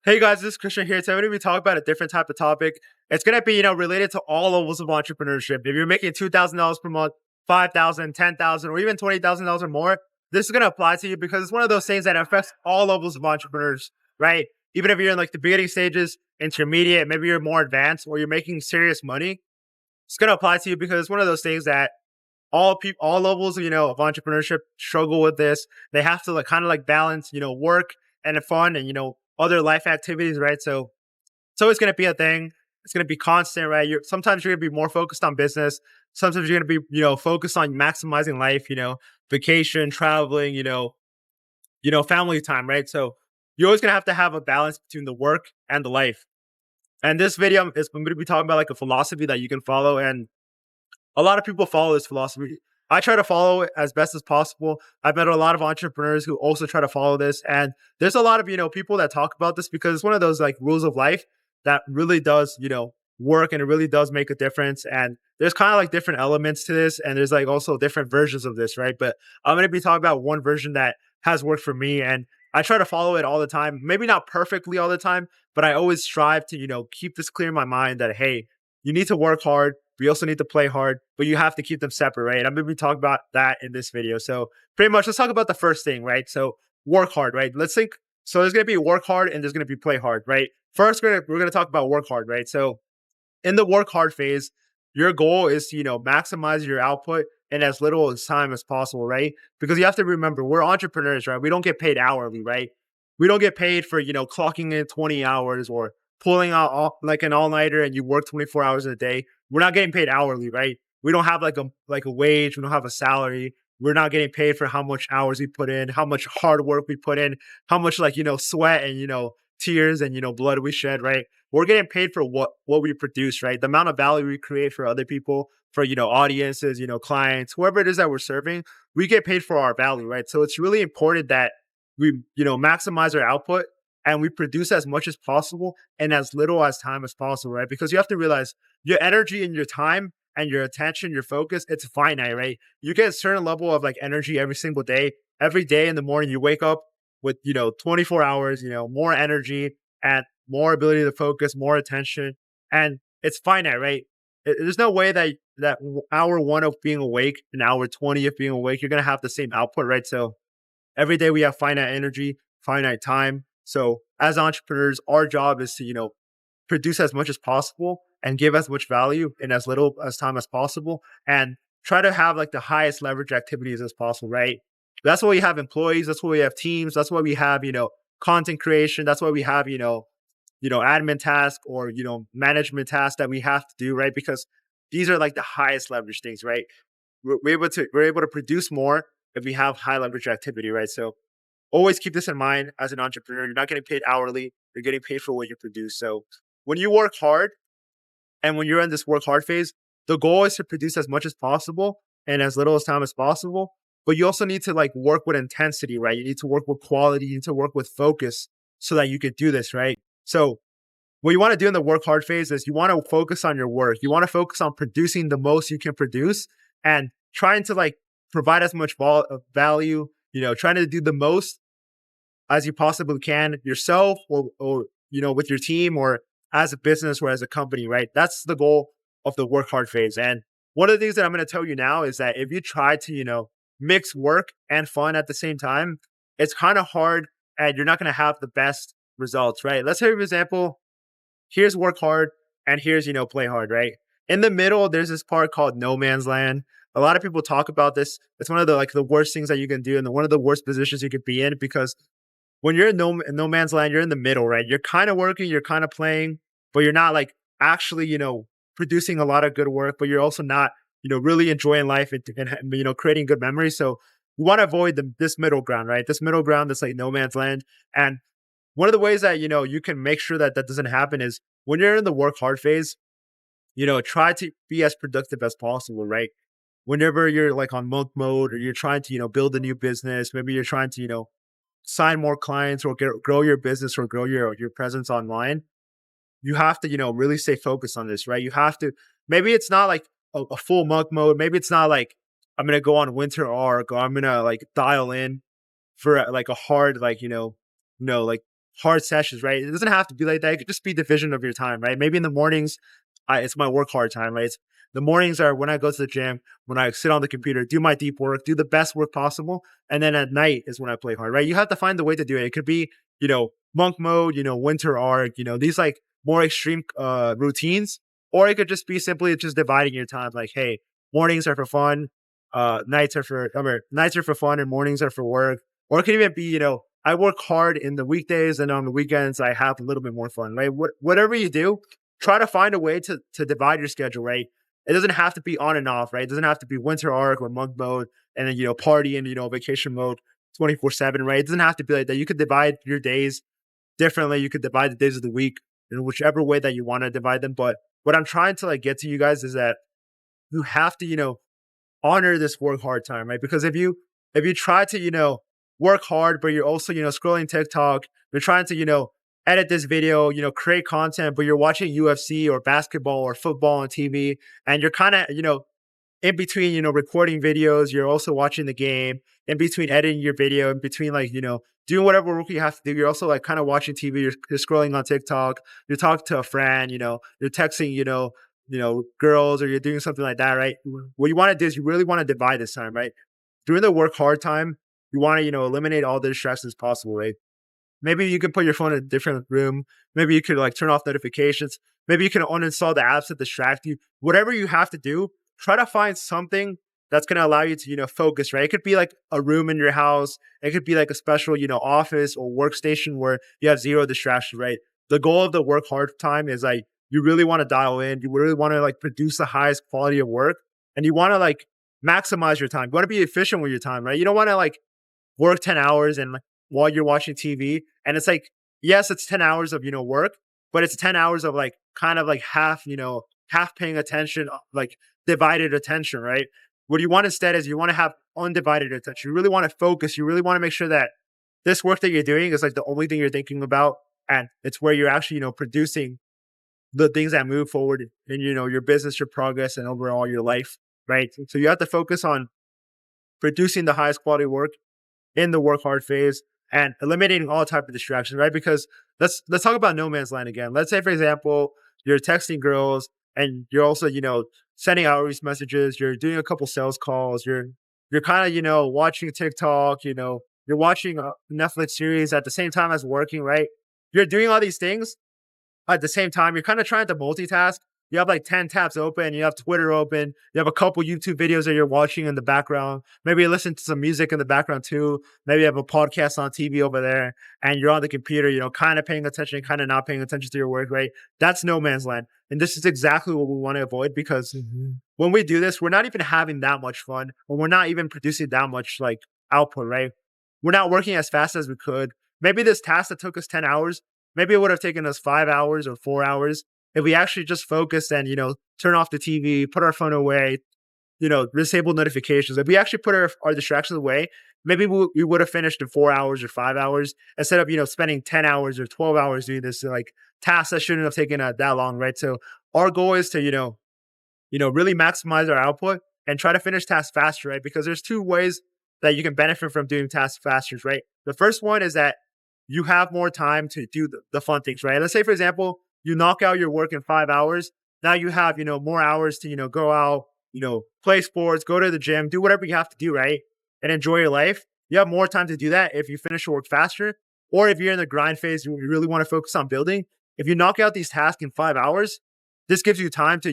Hey guys, this is Christian here. Today we're going to be talking about a different type of topic. It's going to be, related to all levels of entrepreneurship. If you're making $2,000 per month, 5,000, 10,000, or even $20,000 or more, this is going to apply to you because it's one of those things that affects all levels of entrepreneurs, right? Even if you're in like the beginning stages, intermediate, maybe you're more advanced or you're making serious money, it's going to apply to you because it's one of those things that all people, all levels, of entrepreneurship struggle with this. They have to like kind of like balance, work and fun and, other life activities, right? So it's always going to be a thing. It's going to be constant, right? Sometimes you're going to be more focused on business. Sometimes you're going to be, focused on maximizing life, vacation, traveling, family time, right? So you're always going to have a balance between the work and the life. And this video is I'm going to be talking about like a philosophy that you can follow. And a lot of people follow this philosophy. I try to follow it as best as possible. I've met a lot of entrepreneurs who also try to follow this. And there's a lot of, people that talk about this because it's one of those like rules of life that really does, work and it really does make a difference. And there's kind of like different elements to this. And there's like also different versions of this, right? But I'm going to be talking about one version that has worked for me. And I try to follow it all the time. Maybe not perfectly all the time, but I always strive to, keep this clear in my mind that, hey, you need to work hard. We also need to play hard, but you have to keep them separate, right? I'm going to be talking about that in this video. So pretty much, let's talk about the first thing, right? So work hard, right? Let's think. So there's going to be work hard and there's going to be play hard, right? First, we're going to talk about work hard, right? So in the work hard phase, your goal is to, maximize your output in as little as time as possible, right? Because you have to remember, we're entrepreneurs, right? We don't get paid hourly, right? We don't get paid for, clocking in 20 hours or pulling out like an all-nighter and you work 24 hours a day. We're not getting paid hourly, right? We don't have like a wage. We don't have a salary. We're not getting paid for how much hours we put in, how much hard work we put in, how much like, sweat and, tears and, blood we shed, right? We're getting paid for what we produce, right? The amount of value we create for other people, for, audiences, clients, whoever it is that we're serving, we get paid for our value, right? So it's really important that we, maximize our output and we produce as much as possible in as little as time as possible, right? Because you have to realize your energy and your time and your attention, your focus, it's finite, right? You get a certain level of like energy every single day. Every day in the morning, you wake up with, 24 hours, more energy and more ability to focus, more attention. And it's finite, right? There's no way that hour one of being awake and hour 20 of being awake, you're going to have the same output, right? So every day we have finite energy, finite time. So as entrepreneurs, our job is to, produce as much as possible and give as much value in as little as time as possible and try to have like the highest leverage activities as possible, right? That's why we have employees. That's why we have teams. That's why we have, content creation. That's why we have, admin tasks or, management tasks that we have to do, right? Because these are like the highest leverage things, right? We're able to produce more if we have high leverage activity, right? So always keep this in mind as an entrepreneur. You're not getting paid hourly. You're getting paid for what you produce. So when you work hard and when you're in this work hard phase, the goal is to produce as much as possible and as little as time as possible. But you also need to like work with intensity, right? You need to work with quality. You need to work with focus so that you can do this, right? So what you want to do in the work hard phase is you want to focus on your work. You want to focus on producing the most you can produce and trying to like provide as much value, trying to do the most as you possibly can yourself or with your team or as a business or as a company, right? That's the goal of the work hard phase. And one of the things that I'm going to tell you now is that if you try to, mix work and fun at the same time, it's kind of hard and you're not going to have the best results, right? Let's say, for example, here's work hard and here's, play hard, right? In the middle, there's this part called no man's land. A lot of people talk about this. It's one of the like the worst things that you can do and one of the worst positions you could be in because when you're in no man's land, you're in the middle, right? You're kind of working, you're kind of playing, but you're not like actually, producing a lot of good work, but you're also not, really enjoying life and creating good memories. So we want to avoid this middle ground, right? This middle ground that's like no man's land. And one of the ways that, you can make sure that that doesn't happen is when you're in the work hard phase, try to be as productive as possible, right? Whenever you're like on monk mode or you're trying to, build a new business, maybe you're trying to, sign more clients or grow your business or grow your presence online, you have to, really stay focused on this, right? You have to, maybe it's not like a full monk mode. Maybe it's not like I'm going to go on winter arc or I'm going to like dial in for like a hard, like, like hard sessions, right? It doesn't have to be like that. It could just be division of your time, right? Maybe in the mornings, it's my work hard time, right? The mornings are when I go to the gym, when I sit on the computer, do my deep work, do the best work possible. And then at night is when I play hard, right? You have to find the way to do it. It could be, monk mode, winter arc, these like more extreme routines, or it could just be simply just dividing your time. Like, hey, mornings are for fun, nights are for fun, and mornings are for work. Or it can even be, I work hard in the weekdays, and on the weekends I have a little bit more fun, right? Whatever you do, try to find a way to divide your schedule, right? It doesn't have to be on and off, right? It doesn't have to be winter arc or monk mode and then, party and, vacation mode 24/7, right? It doesn't have to be like that. You could divide your days differently. You could divide the days of the week in whichever way that you want to divide them. But what I'm trying to like get to you guys is that you have to, honor this work hard time, right? Because if you try to, work hard, but you're also, scrolling TikTok, you're trying to, edit this video, create content, but you're watching UFC or basketball or football on TV, and you're kind of, in between, recording videos, you're also watching the game, in between editing your video, in between like, doing whatever work you have to do. You're also like kind of watching TV, you're scrolling on TikTok, you're talking to a friend, you're texting, girls, or you're doing something like that, right? What you want to do is you really want to divide this time, right? During the work hard time, you want to, eliminate all the distractions possible, right? Maybe you could put your phone in a different room. Maybe you could like turn off notifications. Maybe you can uninstall the apps that distract you. Whatever you have to do, try to find something that's going to allow you to, focus, right? It could be like a room in your house. It could be like a special, office or workstation where you have zero distraction, right? The goal of the work hard time is like, you really want to dial in. You really want to like produce the highest quality of work, and you want to like maximize your time. You want to be efficient with your time, right? You don't want to like work 10 hours and like, while you're watching TV. And it's like, yes, it's 10 hours of, work, but it's 10 hours of like kind of like half, half paying attention, like divided attention, right? What you want instead is you want to have undivided attention. You really want to focus. You really want to make sure that this work that you're doing is like the only thing you're thinking about. And it's where you're actually, producing the things that move forward in, your business, your progress, and overall your life, right? So you have to focus on producing the highest quality work in the work hard phase and eliminating all type of distractions, right? Because let's talk about no man's land again. Let's say, for example, you're texting girls and you're also, sending outreach messages, you're doing a couple sales calls, you're kind of, watching TikTok, you're watching a Netflix series at the same time as working, right? You're doing all these things at the same time. You're kind of trying to multitask. You have like 10 tabs open, you have Twitter open, you have a couple YouTube videos that you're watching in the background. Maybe you listen to some music in the background too. Maybe you have a podcast on TV over there and you're on the computer, kind of paying attention, kind of not paying attention to your work, right? That's no man's land. And this is exactly what we want to avoid, because when we do this, we're not even having that much fun, or we're not even producing that much like output, right? We're not working as fast as we could. Maybe this task that took us 10 hours, maybe it would have taken us 5 hours or 4 hours. If we actually just focus and, turn off the TV, put our phone away, disable notifications, if we actually put our distractions away, maybe we would have finished in 4 hours or 5 hours instead of, spending 10 hours or 12 hours doing this like tasks that shouldn't have taken that long, right? So our goal is to, really maximize our output and try to finish tasks faster, right? Because there's two ways that you can benefit from doing tasks faster, right? The first one is that you have more time to do the fun things, right? Let's say, for example, you knock out your work in 5 hours. Now you have, more hours to, go out, play sports, go to the gym, do whatever you have to do, right? And enjoy your life. You have more time to do that if you finish your work faster. Or if you're in the grind phase, you really want to focus on building. If you knock out these tasks in 5 hours, this gives you time to,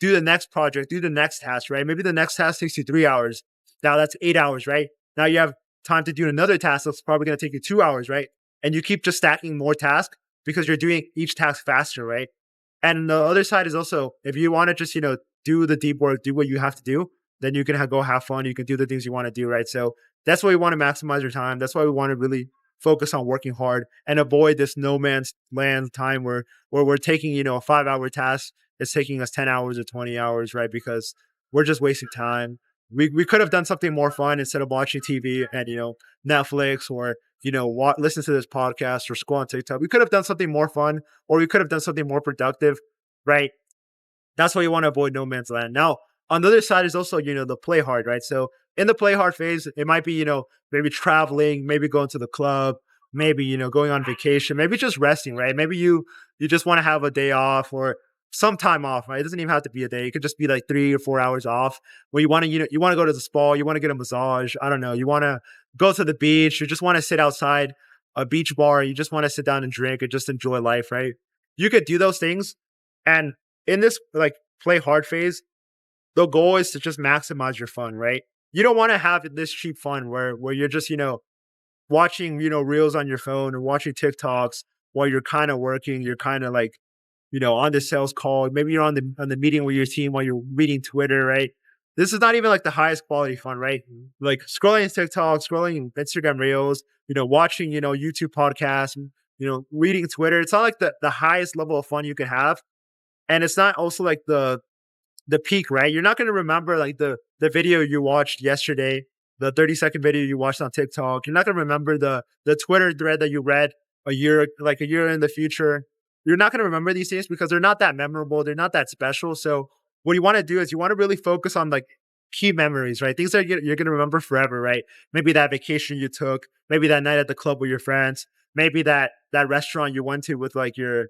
do the next project, do the next task, right? Maybe the next task takes you 3 hours. Now that's 8 hours, right? Now you have time to do another task that's probably going to take you 2 hours, right? And you keep just stacking more tasks because you're doing each task faster, right? And the other side is also, if you want to just, do the deep work, do what you have to do, then you can go have fun. You can do the things you want to do, right? So that's why we want to maximize your time. That's why we want to really focus on working hard and avoid this no man's land time where we're taking, a 5-hour task. It's taking us 10 hours or 20 hours, right? Because we're just wasting time. We could have done something more fun instead of watching TV and, Netflix or, listen to this podcast or scroll on TikTok. We could have done something more fun, or we could have done something more productive, right? That's why you want to avoid no man's land. Now, on the other side is also, the play hard, right? So in the play hard phase, it might be, maybe traveling, maybe going to the club, maybe, going on vacation, maybe just resting, right? Maybe you just want to have a day off or some time off, right? It doesn't even have to be a day. It could just be like 3 or 4 hours off where you want to, you want to go to the spa, you want to get a massage. I don't know. You want to go to the beach. You just want to sit outside a beach bar. You just want to sit down and drink and just enjoy life, right? You could do those things. And in this like play hard phase, the goal is to just maximize your fun, right? You don't want to have this cheap fun where you're just, watching, reels on your phone or watching TikToks while you're kind of working, you're kind of like, on the sales call. Maybe you're on the meeting with your team while you're reading Twitter, right? This is not even like the highest quality fun, right? Like scrolling TikTok, scrolling Instagram reels, watching, YouTube podcasts, reading Twitter. It's not like the highest level of fun you can have. And it's not also like the peak, right? You're not going to remember like the video you watched yesterday, the 30-second video you watched on TikTok. You're not going to remember the Twitter thread that you read a year in the future. You're not going to remember these things because they're not that memorable. They're not that special. So what you want to do is you want to really focus on like key memories, right? Things that you're going to remember forever, right? Maybe that vacation you took, maybe that night at the club with your friends, maybe that restaurant you went to with like your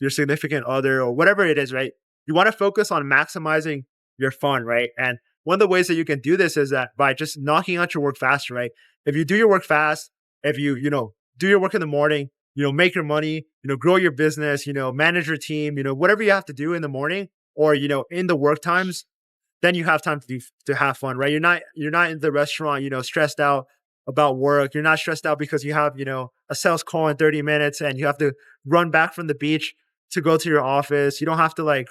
significant other or whatever it is, right? You want to focus on maximizing your fun, right? And one of the ways that you can do this is that by just knocking out your work faster, right? If you do your work fast, if you, do your work in the morning, make your money, grow your business, manage your team, whatever you have to do in the morning or, in the work times, then you have time to have fun, right? You're not in the restaurant, stressed out about work. You're not stressed out because you have, a sales call in 30 minutes and you have to run back from the beach to go to your office. You don't have to like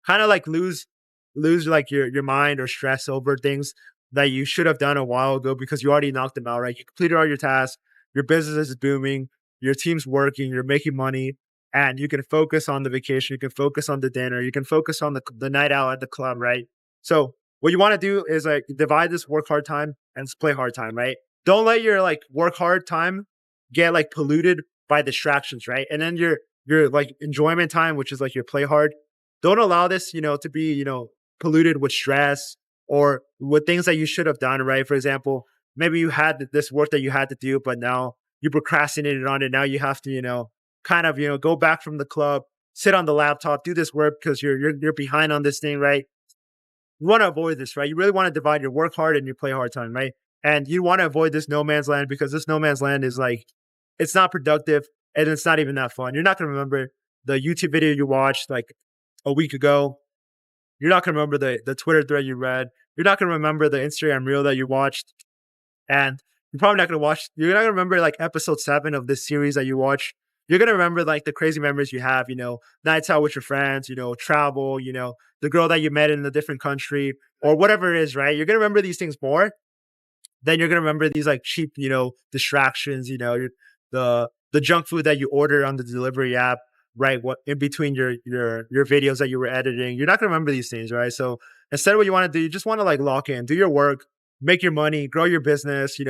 kind of like lose like your mind or stress over things that you should have done a while ago because you already knocked them out, right? You completed all your tasks, your business is booming, your team's working, you're making money, and you can focus on the vacation, you can focus on the dinner, you can focus on the night out at the club, right? So what you want to do is like divide this work hard time and play hard time, right? Don't let your like work hard time get like polluted by distractions, right? And then your like enjoyment time, which is like your play hard, don't allow this, to be, polluted with stress or with things that you should have done, right? For example, maybe you had this work that you had to do, but now you procrastinated on it. Now you have to, kind of, go back from the club, sit on the laptop, do this work because you're behind on this thing, right? You want to avoid this, right? You really want to divide your work hard and your play hard time, right? And you want to avoid this no man's land because this no man's land is like, it's not productive and it's not even that fun. You're not going to remember the YouTube video you watched like a week ago. You're not going to remember the Twitter thread you read. You're not going to remember the Instagram reel that you watched. And you're not going to remember like episode 7 of this series that you watched. You're going to remember like the crazy memories you have, nights out with your friends, travel, the girl that you met in a different country or whatever it is, right? You're going to remember these things more than you're going to remember these like cheap, distractions, the junk food that you order on the delivery app, right? What in between your videos that you were editing, you're not going to remember these things, right? So instead, what you want to do, you just want to like lock in, do your work, make your money, grow your business,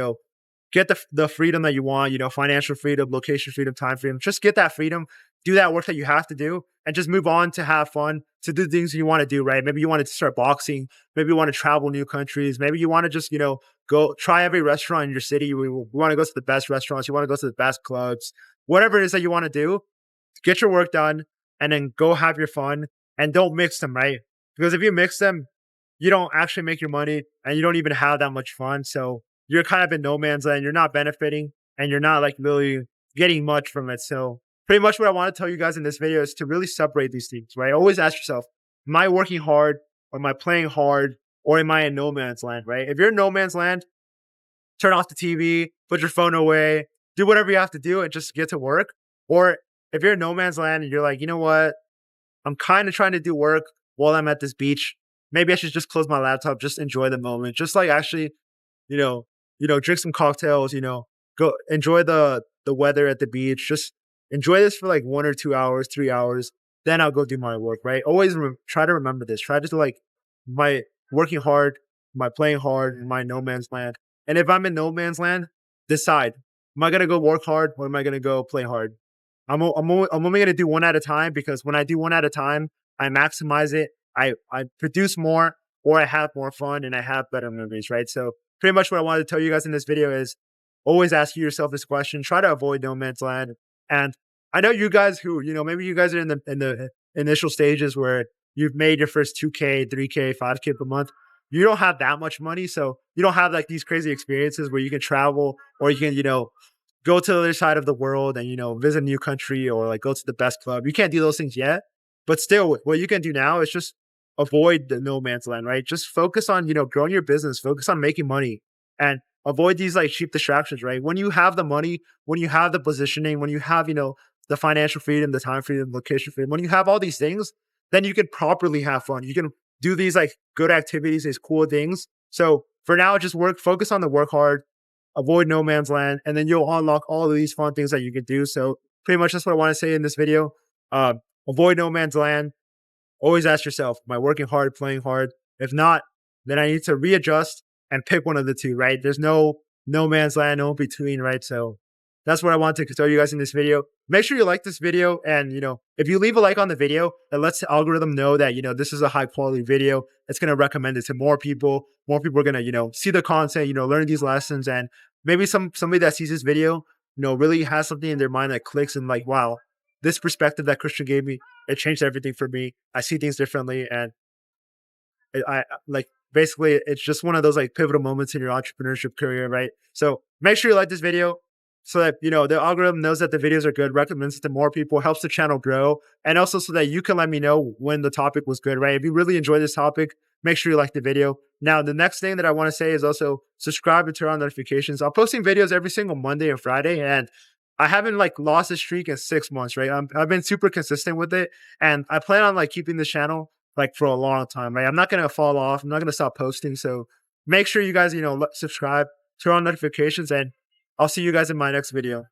get the freedom that you want, financial freedom, location freedom, time freedom. Just get that freedom, do that work that you have to do, and just move on to have fun, to do things you want to do, right? Maybe you want to start boxing, maybe you want to travel new countries, maybe you want to just, go try every restaurant in your city. We want to go to the best restaurants, you want to go to the best clubs, whatever it is that you want to do, get your work done, and then go have your fun and don't mix them, right? Because if you mix them, you don't actually make your money and you don't even have that much fun. So you're kind of in no man's land. You're not benefiting and you're not like really getting much from it. So pretty much what I want to tell you guys in this video is to really separate these things, right? Always ask yourself, am I working hard or am I playing hard or am I in no man's land, right? If you're in no man's land, turn off the TV, put your phone away, do whatever you have to do and just get to work. Or if you're in no man's land and you're like, you know what, I'm kind of trying to do work while I'm at this beach. Maybe I should just close my laptop, just enjoy the moment, just like actually, drink some cocktails, go enjoy the weather at the beach. Just enjoy this for like 1 or 2 hours, 3 hours. Then I'll go do my work, right? Always try to remember this. Try to like my working hard, my playing hard, my no man's land. And if I'm in no man's land, decide, am I going to go work hard or am I going to go play hard? I'm only going to do one at a time because when I do one at a time, I maximize it. I produce more or I have more fun and I have better memories, right? So pretty much what I wanted to tell you guys in this video is always ask yourself this question. Try to avoid no man's land. And I know you guys who, maybe you guys are in the initial stages where you've made your first 2K, 3K, 5K per month. You don't have that much money. So you don't have like these crazy experiences where you can travel or you can, go to the other side of the world and, visit a new country or like go to the best club. You can't do those things yet. But still, what you can do now is just avoid the no man's land, right? Just focus on, growing your business, focus on making money and avoid these like cheap distractions, right? When you have the money, when you have the positioning, when you have, the financial freedom, the time freedom, location freedom, when you have all these things, then you can properly have fun. You can do these like good activities, these cool things. So for now, just focus on the work hard, avoid no man's land, and then you'll unlock all of these fun things that you can do. So pretty much that's what I want to say in this video. Avoid no man's land. Always ask yourself, am I working hard, playing hard? If not, then I need to readjust and pick one of the two, right? There's no man's land, no between, right? So that's what I wanted to show you guys in this video. Make sure you like this video. And, if you leave a like on the video, that lets the algorithm know that, this is a high quality video. It's going to recommend it to more people. More people are going to, see the content, learn these lessons. And maybe somebody that sees this video, really has something in their mind that clicks and like, wow, this perspective that Christian gave me, it changed everything for me. I see things differently. And I like, basically it's just one of those like pivotal moments in your entrepreneurship career, right? So make sure you like this video so that, the algorithm knows that the videos are good, recommends it to more people, helps the channel grow. And also so that you can let me know when the topic was good, right? If you really enjoy this topic, make sure you like the video. Now, the next thing that I want to say is also subscribe and turn on notifications. I'm posting videos every single Monday and Friday, and I haven't like lost a streak in 6 months, right? I've been super consistent with it, and I plan on like keeping this channel like for a long time, right? I'm not going to fall off. I'm not going to stop posting. So make sure you guys, subscribe, turn on notifications, and I'll see you guys in my next video.